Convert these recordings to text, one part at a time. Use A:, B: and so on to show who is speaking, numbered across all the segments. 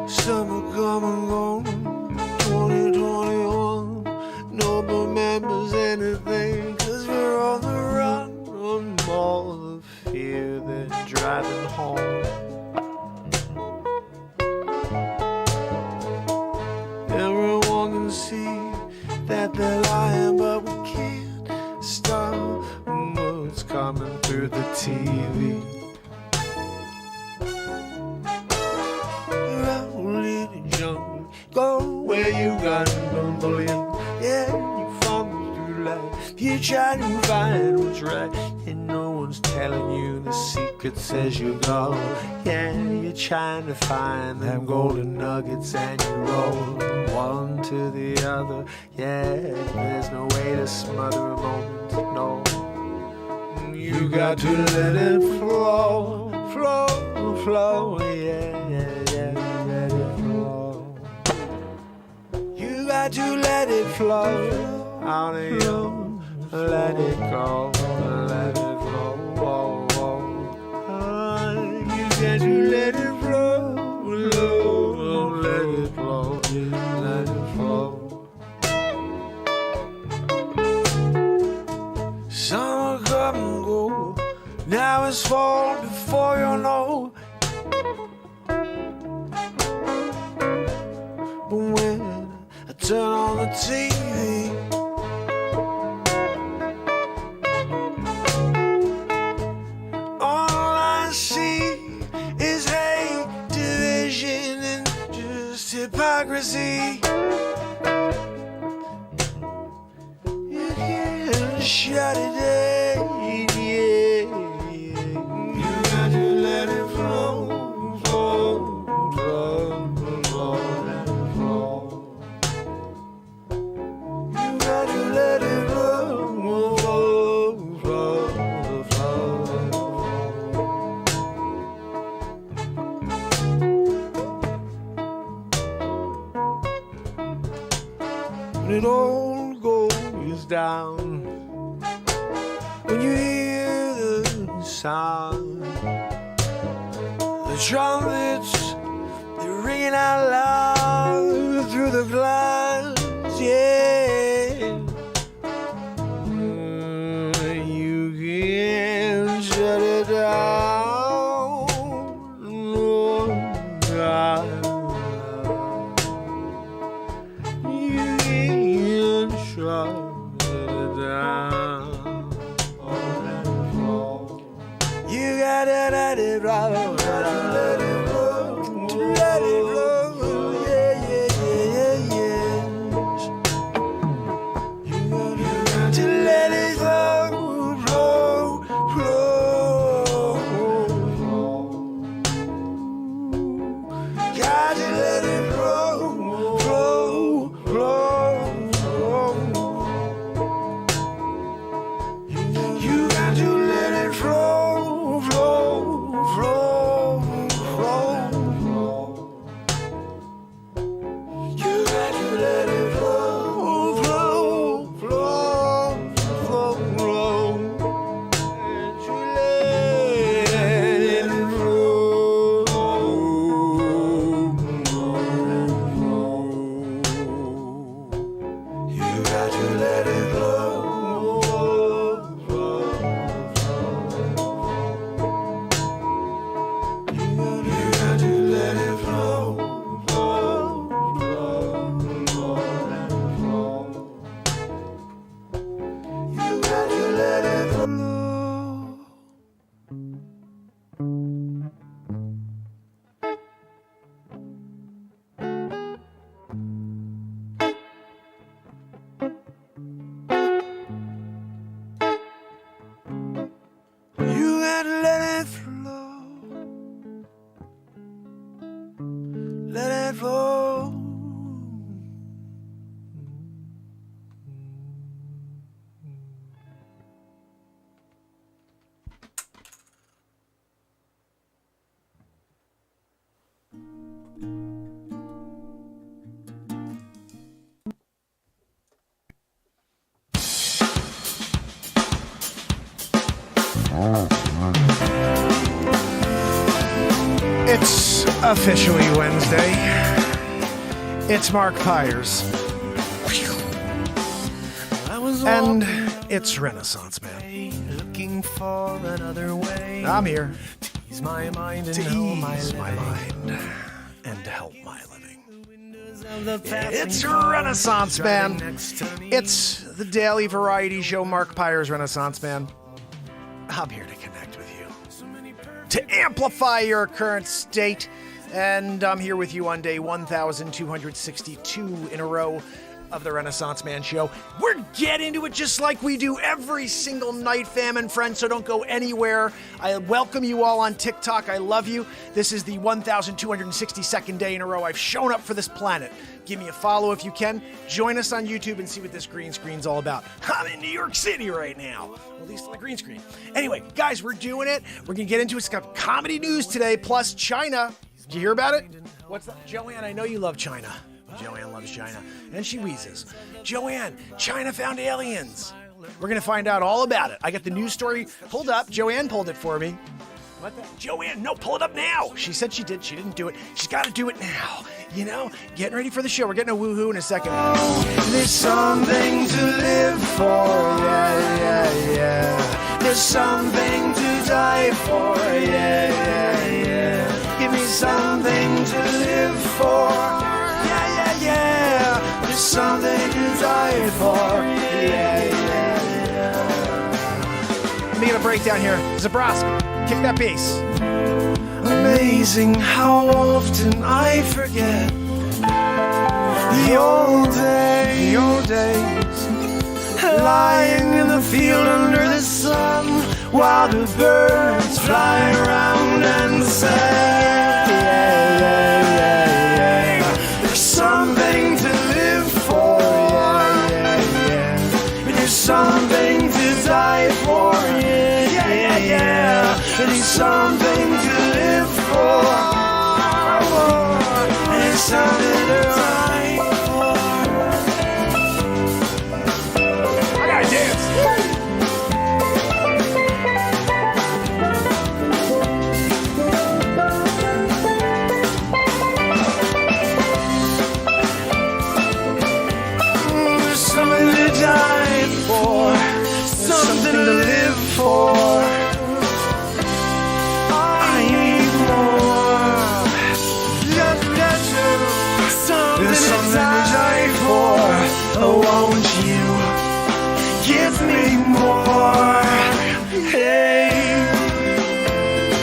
A: Summer come and gone, 2021. No one remembers anything, 'cause we're on the run. On more the fear than driving home. Everyone can see that they're lying, but we can't stop what's coming through the TV. Go where you got no bullying. Yeah, you fumble through life. You try to find what's right, and no one's telling you the secrets as you go. Yeah, you're trying to find them golden nuggets, and you roll one to the other. Yeah, there's no way to smother a moment, no. You got to let it flow, flow, flow. Yeah, yeah, yeah, let it flow. You got to let it flow out of you. Let it go, let it flow. Whoa, whoa. You got to let it flow, flow, let it flow, let it flow. Summer come and go, now it's fall before you know. But when I turn on the TV, all I see is hate, division, and just hypocrisy. You can't shut it down, yeah. You got to let it flow, flow, flow, flow, let it flow. You got to let it flow, flow, flow, flow. When it all goes down, when you hear the sound, the trumpets, they're ringing out loud through the glass, yeah. You can't shut it down, no, God. You can't shut it down. You gotta let it roll, let it roll, let it roll, yeah, yeah, yeah, yeah, yeah. die for. It's officially Wednesday. It's Mark Pyers. And it's Renaissance Man. Looking for another way. I'm here to ease my mind and help my living. It's Renaissance Man. It's the daily variety show Mark Pyers Renaissance Man. I'm here to connect with you, to amplify your current state, and I'm here with you on day 1262 in a row of the Renaissance Man Show. We're getting into it just like we do every single night, fam and friends, so don't go anywhere. I welcome you all on TikTok. I love you. This is the 1262nd day in a row I've shown up for this planet. Give me a follow if you can. Join us on YouTube and see what this green screen's all about. I'm in New York City right now. Well, at least on the green screen. Anyway, guys, we're doing it. We're going to get into it. It's got comedy news today, plus China. Did you hear about it? What's that? Joanne, I know you love China. Joanne loves China. And she wheezes. Joanne, China found aliens. We're going to find out all about it. I got the news story pulled up. Joanne pulled it for me. What the? Joanne, no, pull it up now. She said she did. She didn't do it. She's got to do it now. You know, getting ready for the show. We're getting a woohoo in a second. There's something to live for. Yeah, yeah, yeah. There's something to die for. Yeah, yeah, yeah. Give me something to live for. Yeah, yeah, yeah. There's something to die for. Yeah, yeah, yeah. Let me get a breakdown here. Zabrowski, kick that bass. Amazing how often I forget the old days, lying in the field under the sun while the birds fly around and say, yeah, yeah, yeah, yeah. There's something to live for, yeah, yeah, yeah. There's something to die for, yeah, yeah, yeah, yeah. There's something to live for. There's something to die for. I gotta dance. There's something to die for. Something to live for. There's something to die for. Oh, won't you give me more? Hey,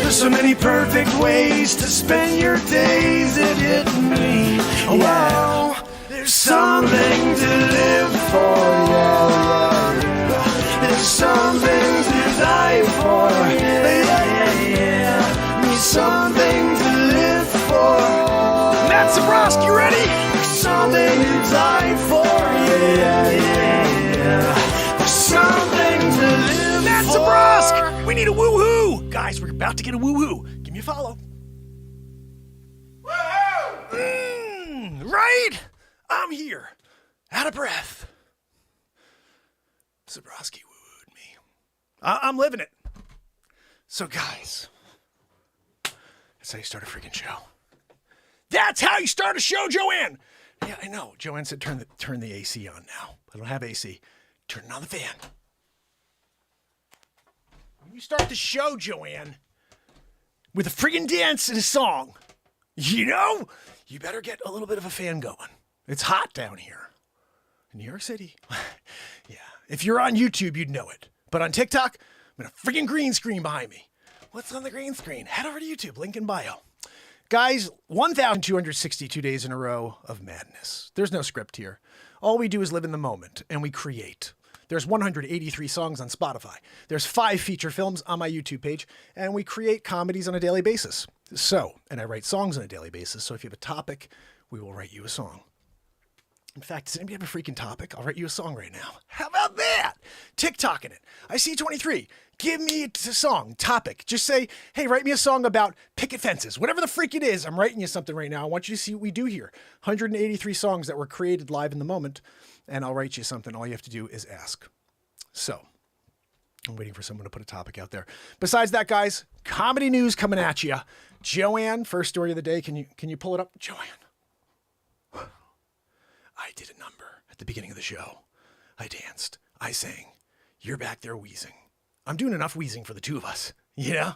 A: there's so many perfect ways to spend your days. It hit me. Wow, there's something to live for. Yeah, yeah, yeah. There's something to die for. Yeah, yeah, yeah. There's something to live for. Matt Zabrowski, you ready? Something to die for, yeah, yeah, yeah. There's something to live Matt for. Zabrowski, we need a woohoo. Guys, we're about to get a woohoo. Give me a follow. Woohoo! Right? I'm here, out of breath. Zabrowski woohooed me. I'm living it. So, guys, that's how you start a freaking show. That's how you start a show, Joanne. Yeah, I know. Joanne said turn the AC on now. I don't have AC. Turn on the fan. When you start the show, Joanne, with a friggin' dance and a song, you know, you better get a little bit of a fan going. It's hot down here in New York City. Yeah. If you're on YouTube, you'd know it. But on TikTok, I'm in a friggin' green screen behind me. What's on the green screen? Head over to YouTube, link in bio. Guys, 1,262 days in a row of madness. There's no script here. All we do is live in the moment, and we create. There's 183 songs on Spotify. There's 5 feature films on my YouTube page, and we create comedies on a daily basis. And I write songs on a daily basis, so if you have a topic
B: we will write you a song. In fact, does anybody have a freaking topic? I'll write you a song right now. How about that? TikToking it. I see 23. Give me a song, topic. Just say, hey, write me a song about picket fences. Whatever the freak it is, I'm writing you something right now. I want you to see what we do here. 183 songs that were created live in the moment, and I'll write you something. All you have to do is ask. So, I'm waiting for someone to put a topic out there. Besides that, guys, comedy news coming at you. Joanne, first story of the day. Can you pull it up? Joanne. I did a number at the beginning of the show. I danced. I sang. You're back there wheezing. I'm doing enough wheezing for the two of us, you know,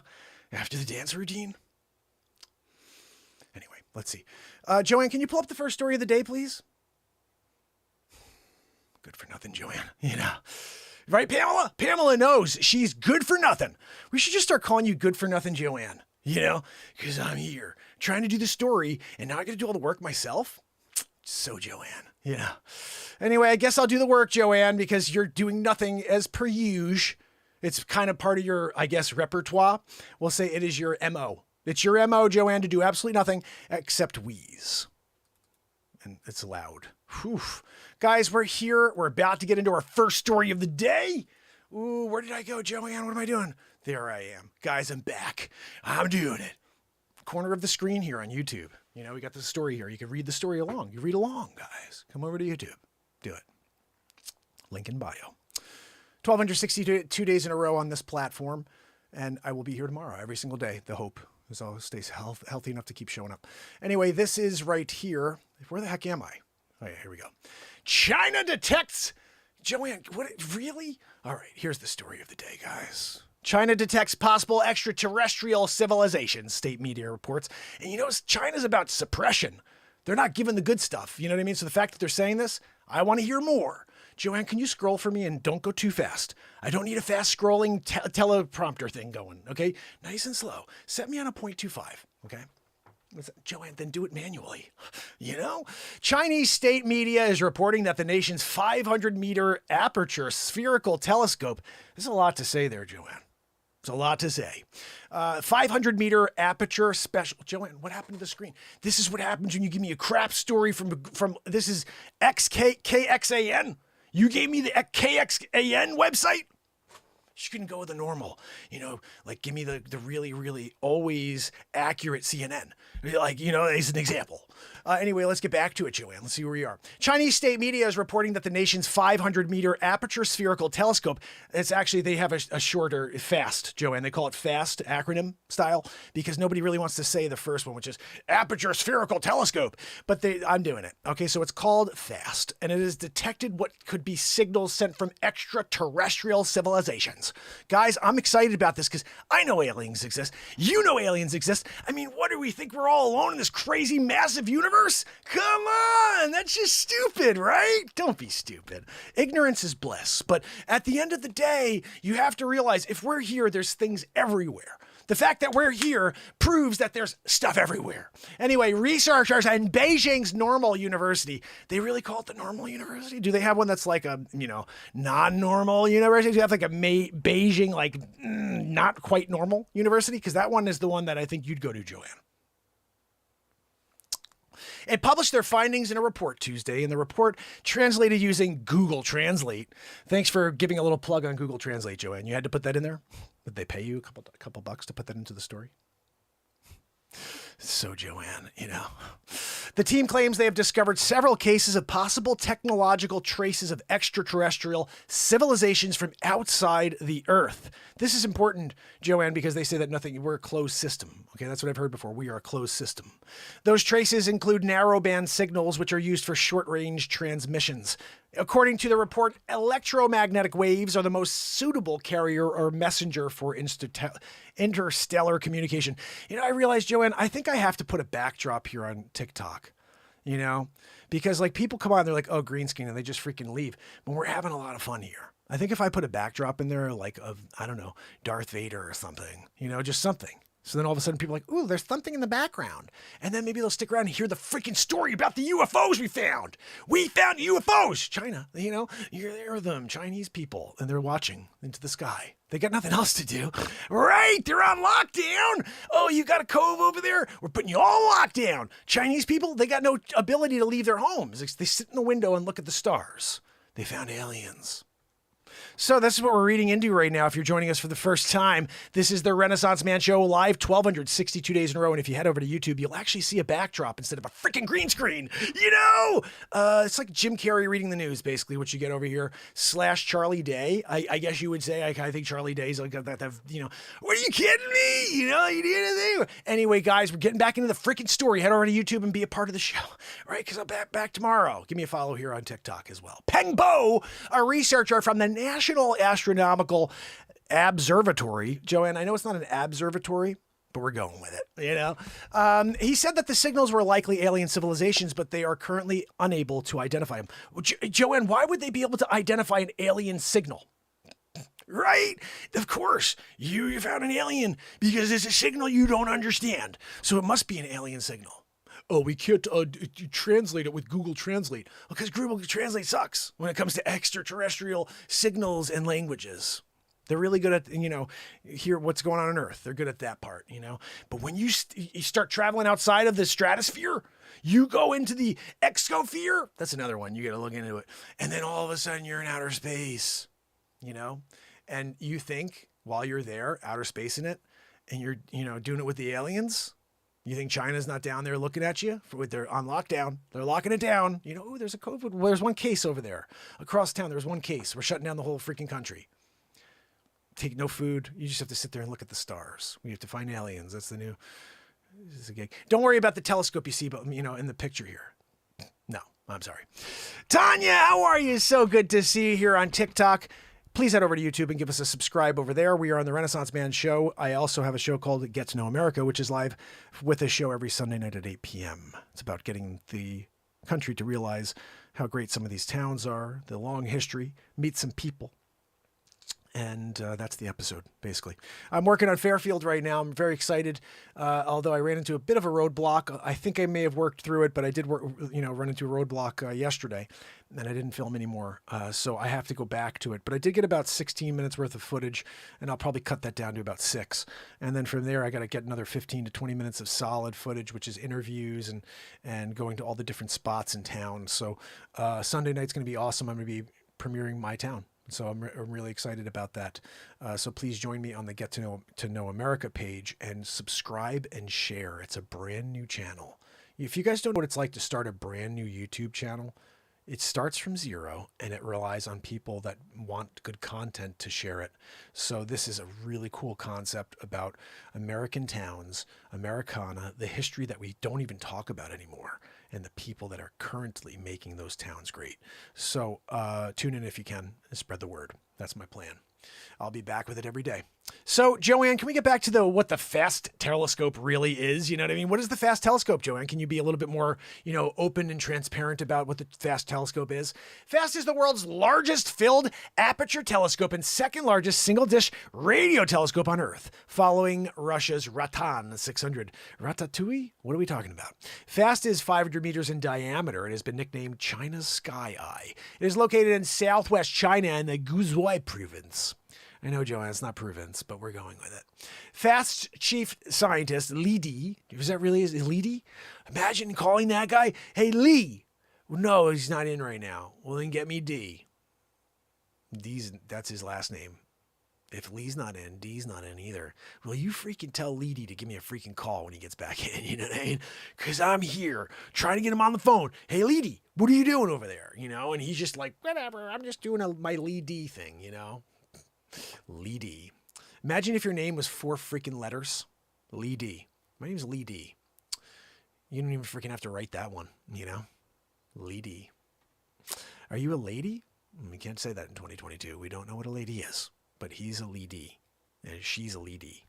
B: after the dance routine. Anyway, let's see. Joanne, can you pull up the first story of the day, please? Good for nothing, Joanne, you know. Right, Pamela? Pamela knows she's good for nothing. We should just start calling you good for nothing, Joanne, you know, because I'm here trying to do the story and now I got to do all the work myself. So, Joanne, you know. Anyway, I guess I'll do the work, Joanne, because you're doing nothing as per usual. It's kind of part of your, I guess, repertoire. We'll say it is your MO. It's your MO, Joanne, to do absolutely nothing except wheeze. And it's loud. Whew. Guys, we're here. We're about to get into our first story of the day. Ooh, where did I go, Joanne? What am I doing? There I am. Guys, I'm back. I'm doing it. Corner of the screen here on YouTube. You know, we got the story here. You can read the story along. You read along, guys. Come over to YouTube. Do it. Link in bio. 1,262 days in a row on this platform. And I will be here tomorrow, every single day. The hope is always stays healthy enough to keep showing up. Anyway, this is right here. Where the heck am I? Oh, yeah, here we go. China detects... Joanne, what? Really? All right, here's the story of the day, guys. China detects possible extraterrestrial civilizations, state media reports. And you know, China's about suppression. They're not giving the good stuff. You know what I mean? So the fact that they're saying this, I want to hear more. Joanne, can you scroll for me and don't go too fast? I don't need a fast scrolling teleprompter thing going, okay? Nice and slow. Set me on a 0.25, okay? Joanne, then do it manually. You know? Chinese state media is reporting that the nation's 500-meter aperture spherical telescope... There's a lot to say there, Joanne. There's a lot to say. 500-meter aperture special... Joanne, what happened to the screen? This is what happens when you give me a crap story from this is KXAN. You gave me the KXAN website? You can go with the normal, you know, like give me the really, really always accurate CNN. Like, you know, as an example. Anyway, let's get back to it, Joanne. Let's see where we are. Chinese state media is reporting that the nation's 500-meter aperture spherical telescope, it's actually, they have a shorter, FAST, Joanne. They call it FAST, acronym style, because nobody really wants to say the first one, which is aperture spherical telescope. But I'm doing it. Okay, so it's called FAST, and it has detected what could be signals sent from extraterrestrial civilizations. Guys, I'm excited about this because I know aliens exist. You know aliens exist. I mean, what do we think? We're all alone in this crazy, massive universe? Come on! That's just stupid, right? Don't be stupid. Ignorance is bliss. But at the end of the day, you have to realize if we're here, there's things everywhere. The fact that we're here proves that there's stuff everywhere. Anyway, researchers in Beijing's Normal University, they really call it the Normal University? Do they have one that's like a, you know, non-normal university? Do you have like a Beijing, like, not quite normal university? Because that one is the one that I think you'd go to, Joanne. It published their findings in a report Tuesday, and the report translated using Google Translate. Thanks for giving a little plug on Google Translate, Joanne. You had to put that in there? Did they pay you a couple bucks to put that into the story? So, Joanne, you know. The team claims they have discovered several cases of possible technological traces of extraterrestrial civilizations from outside the Earth. This is important, Joanne, because they say that we're a closed system. Okay, that's what I've heard before. We are a closed system. Those traces include narrowband signals, which are used for short-range transmissions. According to the report, electromagnetic waves are the most suitable carrier or messenger for interstellar communication. You know, I realized, Joanne, I think I have to put a backdrop here on TikTok, you know, because like people come on, they're like, oh, green screen, and they just freaking leave. But we're having a lot of fun here. I think if I put a backdrop in there, like of, I don't know, Darth Vader or something, you know, just something, So then all of a sudden people are like, ooh, there's something in the background. And then maybe they'll stick around and hear the freaking story about the UFOs we found. We found UFOs. China, you know, there are them Chinese people and they're watching into the sky. They got nothing else to do. Right. They're on lockdown. Oh, you got a cove over there? We're putting you all on lockdown. Chinese people, they got no ability to leave their homes. They sit in the window and look at the stars. They found aliens. So this is what we're reading into right now. If you're joining us for the first time, this is the Renaissance Man Show live 1,262 days in a row. And if you head over to YouTube, you'll actually see a backdrop instead of a freaking green screen. You know, it's like Jim Carrey reading the news, basically, what you get over here. / Charlie Day. I guess you would say, I think Charlie Day's like that, you know, what are you kidding me? You know, you did anything. Anyway, guys, we're getting back into the freaking story. Head over to YouTube and be a part of the show, right? Because I'm back tomorrow. Give me a follow here on TikTok as well. Peng Bo, a researcher from the National Astronomical Observatory. Joanne, I know it's not an observatory, but we're going with it, you know? He said that the signals were likely alien civilizations, but they are currently unable to identify them. Joanne, why would they be able to identify an alien signal? Right? Of course, you found an alien because it's a signal you don't understand. So it must be an alien signal. Oh, we can't translate it with Google Translate. Because Google Translate sucks when it comes to extraterrestrial signals and languages. They're really good at, you know, hear what's going on Earth. They're good at that part, you know. But when you start traveling outside of the stratosphere, you go into the exosphere. That's another one. You got to look into it. And then all of a sudden you're in outer space, you know. And you think while you're there, outer space in it, and you're, you know, doing it with the aliens. You think China's not down there looking at you? They're on lockdown. They're locking it down. You know, there's a COVID. Well, there's one case over there. Across town, there's one case. We're shutting down the whole freaking country. Take no food. You just have to sit there and look at the stars. We have to find aliens. That's the new. This is a gig. Don't worry about the telescope you see, but you know, in the picture here. No, I'm sorry. Tanya, how are you? So good to see you here on TikTok. Please head over to YouTube and give us a subscribe over there. We are on the Renaissance Man Show. I also have a show called Get to Know America, which is live with a show every Sunday night at 8 p.m. It's about getting the country to realize how great some of these towns are, the long history, meet some people. And that's the episode, basically. I'm working on Fairfield right now. I'm very excited, although I ran into a bit of a roadblock. I think I may have worked through it, but I did run into a roadblock yesterday, and I didn't film anymore. So I have to go back to it. But I did get about 16 minutes worth of footage, and I'll probably cut that down to about 6. And then from there, I got to get another 15 to 20 minutes of solid footage, which is interviews and going to all the different spots in town. So Sunday night's going to be awesome. I'm going to be premiering my town. So I'm really excited about that. So please join me on the Get to Know America page and subscribe and share. It's a brand new channel. If you guys don't know what it's like to start a brand new YouTube channel, it starts from zero and it relies on people that want good content to share it. So this is a really cool concept about American towns, Americana, the history that we don't even talk about anymore, and the people that are currently making those towns great. So tune in if you can and spread the word. That's my plan. I'll be back with it every day. So, Joanne, can we get back to what the FAST telescope really is? You know what I mean? What is the FAST telescope, Joanne? Can you be a little bit more, open and transparent about what the FAST telescope is? FAST is the world's largest filled aperture telescope and second largest single dish radio telescope on Earth, following Russia's Ratan 600. Ratatouille? What are we talking about? FAST is 500 meters in diameter. It has been nicknamed China's Sky Eye. It is located in southwest China in the Guizhou province. I know, Joanne, it's not province, but we're going with it. FAST chief scientist Li Di, is that really Li Di? Imagine calling that guy, hey, Lee. Well, no, he's not in right now. Well, then get me D. That's his last name. If Lee's not in, D's not in either. Will you freaking tell Li Di to give me a freaking call when he gets back in, you know what I mean? Because I'm here trying to get him on the phone. Hey, Li Di, what are you doing over there? And he's just like, whatever, I'm just doing my Li Di thing, Li Di. Imagine if your name was 4 freaking letters. Li Di. My name's Li Di. You don't even freaking have to write that one, Li Di. Are you a lady? We can't say that in 2022. We don't know what a lady is. But he's a Li Di. And she's a Li Di.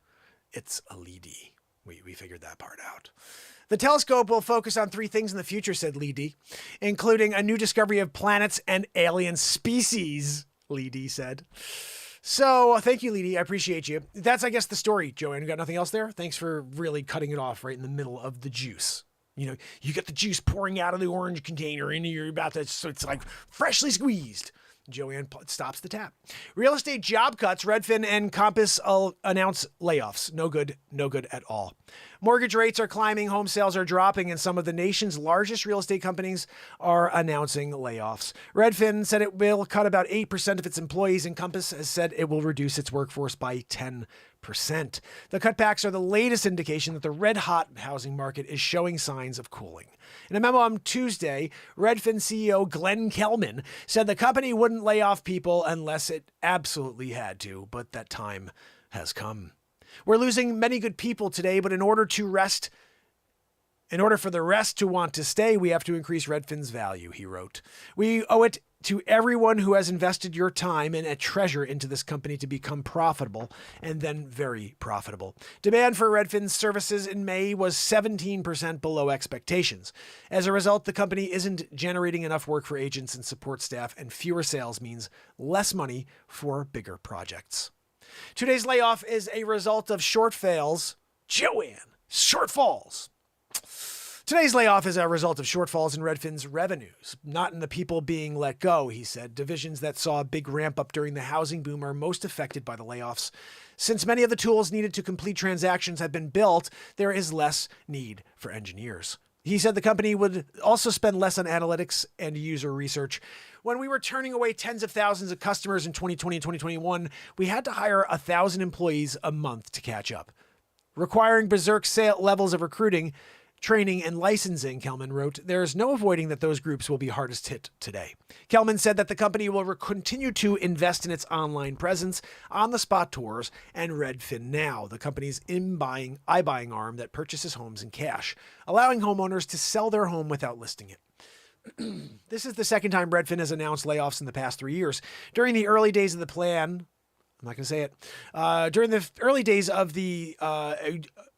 B: It's a Li Di. We figured that part out. The telescope will focus on 3 things in the future, said Li Di, including a new discovery of planets and alien species, Li Di said. So thank you, Leedy. I appreciate you. That's, I guess, the story, Joanne. You got nothing else there? Thanks for really cutting it off right in the middle of the juice. You know, you get the juice pouring out of the orange container and you're about to, so it's like freshly squeezed. Joanne stops the tap. Real estate job cuts. Redfin and Compass announce layoffs. No good at all. Mortgage rates are climbing, home sales are dropping, and some of the nation's largest real estate companies are announcing layoffs. Redfin said it will cut about 8% of its employees, and Compass has said it will reduce its workforce by 10%. The cutbacks are the latest indication that the red-hot housing market is showing signs of cooling. In a memo on Tuesday, Redfin CEO Glenn Kelman said the company wouldn't lay off people unless it absolutely had to, but that time has come. We're losing many good people today, but in order for the rest to want to stay, we have to increase Redfin's value, he wrote. We owe it to everyone who has invested your time and a treasure into this company to become profitable and then very profitable. Demand for Redfin's services in May was 17% below expectations. As a result, the company isn't generating enough work for agents and support staff, and fewer sales means less money for bigger projects. Today's layoff is a result of shortfalls. Joanne, shortfalls. Today's layoff is a result of shortfalls in Redfin's revenues, not in the people being let go, he said. Divisions that saw a big ramp up during the housing boom are most affected by the layoffs. Since many of the tools needed to complete transactions have been built, there is less need for engineers. He said the company would also spend less on analytics and user research. When we were turning away tens of thousands of customers in 2020 and 2021, we had to hire 1,000 employees a month to catch up. Requiring berserk levels of recruiting, training, and licensing, Kelman wrote, there is no avoiding that those groups will be hardest hit today. Kelman said that the company will continue to invest in its online presence, on-the-spot tours, and Redfin Now, the company's iBuying arm that purchases homes in cash, allowing homeowners to sell their home without listing it. This is the second time Redfin has announced layoffs in the past 3 years. During the early days of the plan, I'm not going to say it. During the early days of the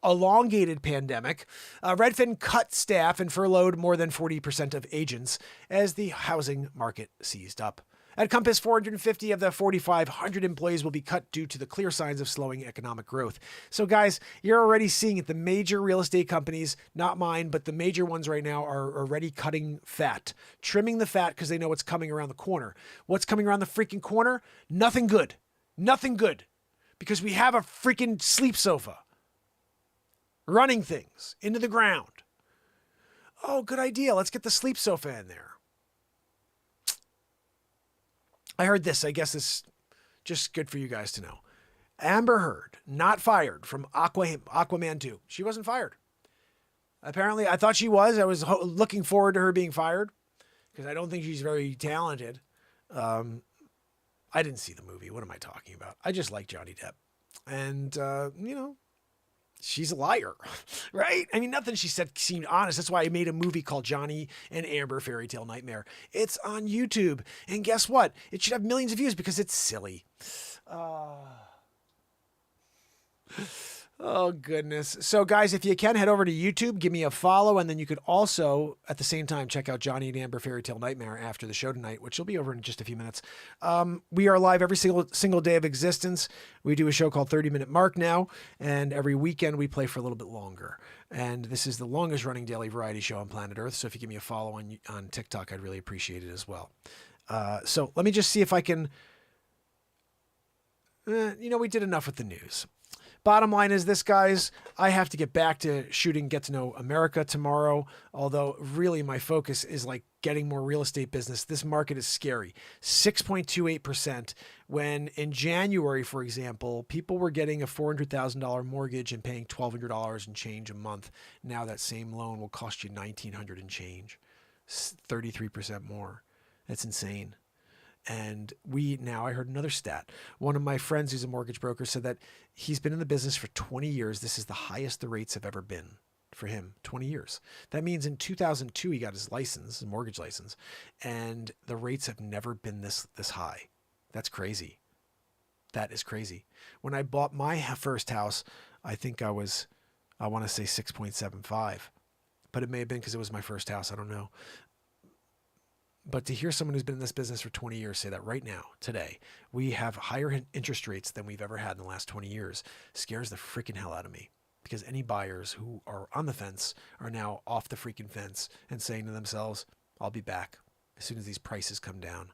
B: elongated pandemic, Redfin cut staff and furloughed more than 40% of agents as the housing market seized up. At Compass, 450 of the 4,500 employees will be cut due to the clear signs of slowing economic growth. So guys, you're already seeing it. The major real estate companies, not mine, but the major ones right now are already cutting fat, trimming the fat because they know what's coming around the corner. What's coming around the freaking corner? Nothing good. Nothing good, because we have a freaking sleep sofa running things into the ground. Oh, good idea. Let's get the sleep sofa in there. I heard this. I guess it's just good for you guys to know. Amber Heard, not fired from Aquaman 2. She wasn't fired. Apparently, I thought she was. I was looking forward to her being fired because I don't think she's very talented. I didn't see the movie. What am I talking about? I just like Johnny Depp. And, she's a liar, right? I mean, nothing she said seemed honest. That's why I made a movie called Johnny and Amber Fairy Tale Nightmare. It's on YouTube. And guess what? It should have millions of views because it's silly. Oh, goodness. So, guys, if you can, head over to YouTube, give me a follow, and then you could also, at the same time, check out Johnny and Amber Fairy Tale Nightmare after the show tonight, which will be over in just a few minutes. We are live every single day of existence. We do a show called 30 Minute Mark now, and every weekend we play for a little bit longer. And this is the longest running daily variety show on planet Earth, so if you give me a follow on TikTok, I'd really appreciate it as well. So let me just see if I can... we did enough with the news. Bottom line is this, guys. I have to get back to shooting Get to Know America tomorrow, although really my focus is like getting more real estate business. This market is scary. 6.28% when in January, for example, people were getting a $400,000 mortgage and paying $1,200 and change a month. Now that same loan will cost you $1,900 and change, 33% more. That's insane. And I heard another stat. One of my friends who's a mortgage broker said that he's been in the business for 20 years. This is the highest the rates have ever been for him, 20 years. That means in 2002, he got his license, his mortgage license, and the rates have never been this high. That's crazy. That is crazy. When I bought my first house, I think I want to say 6.75, but it may have been because it was my first house. I don't know. But to hear someone who's been in this business for 20 years say that right now, today, we have higher interest rates than we've ever had in the last 20 years scares the freaking hell out of me. Because any buyers who are on the fence are now off the freaking fence and saying to themselves, I'll be back as soon as these prices come down.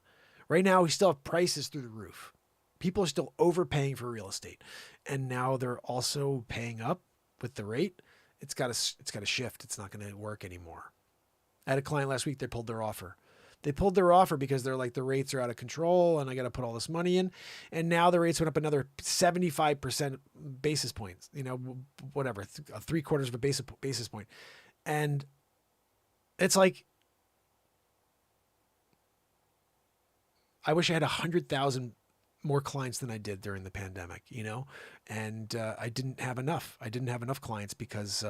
B: Right now, we still have prices through the roof. People are still overpaying for real estate. And now they're also paying up with the rate. It's got to shift. It's not going to work anymore. I had a client last week, they pulled their offer. They pulled their offer because they're like, the rates are out of control and I got to put all this money in. And now the rates went up another 75% basis points, whatever, 3/4 of a basis point. And it's like, I wish I had 100,000 more clients than I did during the pandemic, and I didn't have enough. I didn't have enough clients because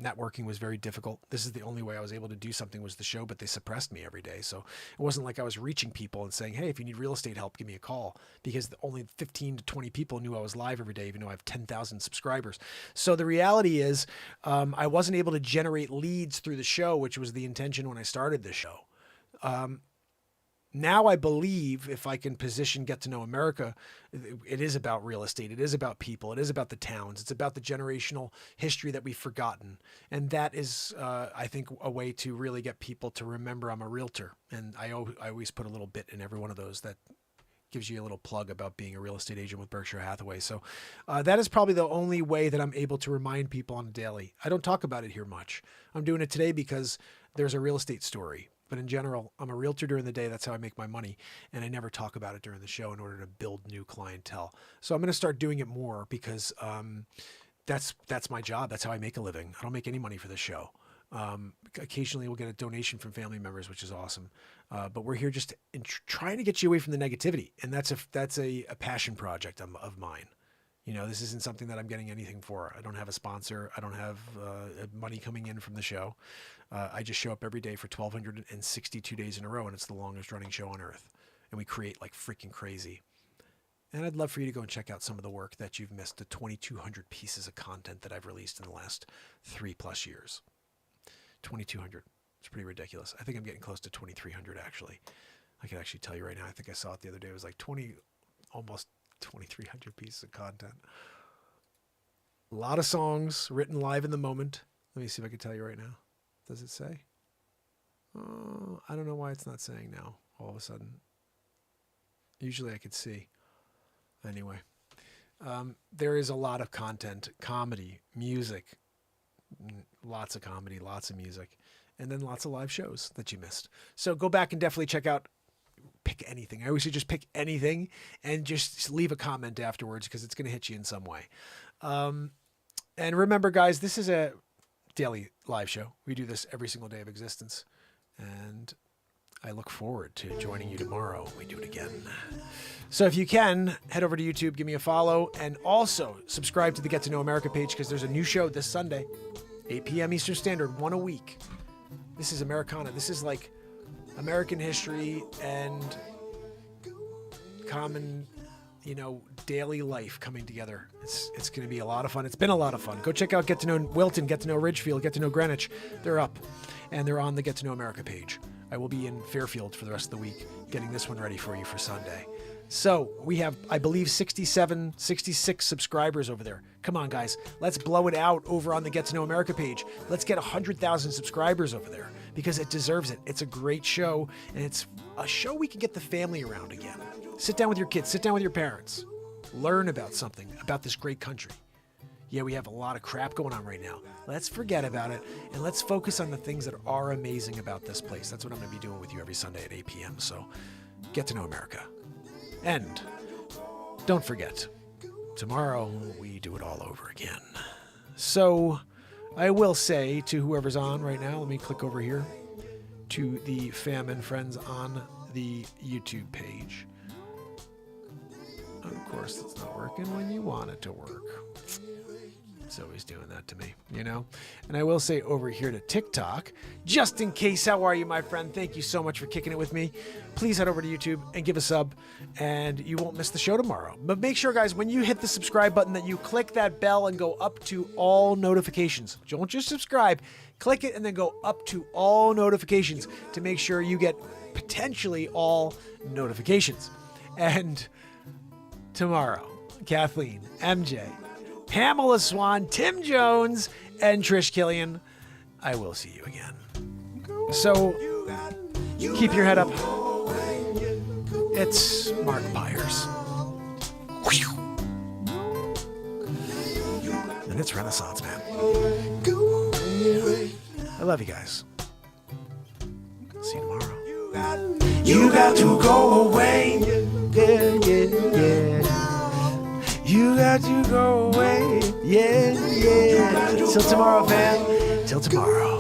B: networking was very difficult. This is the only way I was able to do something was the show, but they suppressed me every day. So it wasn't like I was reaching people and saying, hey, if you need real estate help, give me a call, because only 15 to 20 people knew I was live every day, even though I have 10,000 subscribers. So the reality is I wasn't able to generate leads through the show, which was the intention when I started the show. Now I believe if I can position Get to Know America, it is about real estate. It is about people. It is about the towns. It's about the generational history that we've forgotten. And that is, I think, a way to really get people to remember I'm a realtor. And I always put a little bit in every one of those that gives you a little plug about being a real estate agent with Berkshire Hathaway. So that is probably the only way that I'm able to remind people on a daily. I don't talk about it here much. I'm doing it today because there's a real estate story. But in general, I'm a realtor during the day. That's how I make my money. And I never talk about it during the show in order to build new clientele. So I'm going to start doing it more because that's my job. That's how I make a living. I don't make any money for this show. Occasionally we'll get a donation from family members, which is awesome. But we're here just trying to get you away from the negativity. And that's a passion project of mine. This isn't something that I'm getting anything for. I don't have a sponsor. I don't have money coming in from the show. I just show up every day for 1,262 days in a row, and it's the longest running show on earth. And we create like freaking crazy. And I'd love for you to go and check out some of the work that you've missed, the 2,200 pieces of content that I've released in the last 3+ years. 2,200. It's pretty ridiculous. I think I'm getting close to 2,300 actually. I can actually tell you right now. I think I saw it the other day. It was like almost 2,300 pieces of content. A lot of songs written live in the moment. Let me see if I can tell you right now. Does it say? Oh, I don't know why it's not saying now all of a sudden. Usually I could see. Anyway, there is a lot of content, comedy, music, lots of comedy, lots of music, and then lots of live shows that you missed. So go back and definitely check out. Pick anything. I always say just pick anything and just leave a comment afterwards because it's going to hit you in some way. And remember, guys, this is a daily live show. We do this every single day of existence. And I look forward to joining you tomorrow when we do it again. So if you can, head over to YouTube, give me a follow, and also subscribe to the Get to Know America page because there's a new show this Sunday, 8 p.m. Eastern Standard, one a week. This is Americana. This is like American history and common, daily life coming together. It's going to be a lot of fun. It's been a lot of fun. Go check out Get to Know Wilton, Get to Know Ridgefield, Get to Know Greenwich. They're up, and they're on the Get to Know America page. I will be in Fairfield for the rest of the week, getting this one ready for you for Sunday. So we have, I believe, 67, 66 subscribers over there. Come on, guys. Let's blow it out over on the Get to Know America page. Let's get 100,000 subscribers over there because it deserves it. It's a great show, and it's a show we can get the family around again. Sit down with your kids. Sit down with your parents. Learn about something, about this great country. Yeah, we have a lot of crap going on right now. Let's forget about it, and let's focus on the things that are amazing about this place. That's what I'm going to be doing with you every Sunday at 8 p.m. So Get to Know America. And don't forget, tomorrow we do it all over again. So I will say to whoever's on right now, let me click over here to the fam and friends on the YouTube page. Of course, it's not working when you want it to work. It's always doing that to me, you know? And I will say over here to TikTok, just in case, how are you, my friend? Thank you so much for kicking it with me. Please head over to YouTube and give a sub, and you won't miss the show tomorrow. But make sure, guys, when you hit the subscribe button that you click that bell and go up to all notifications. Don't just subscribe, click it and then go up to all notifications to make sure you get potentially all notifications. And tomorrow, Kathleen, MJ, Pamela Swan, Tim Jones, and Trish Killian, I will see you again. So keep your head up. It's Mark Byers. And it's Renaissance Man. I love you guys. See you tomorrow.
A: You got to go away. Yeah, yeah, yeah. You got to go away. Yeah, yeah. Till tomorrow, fam. Till tomorrow.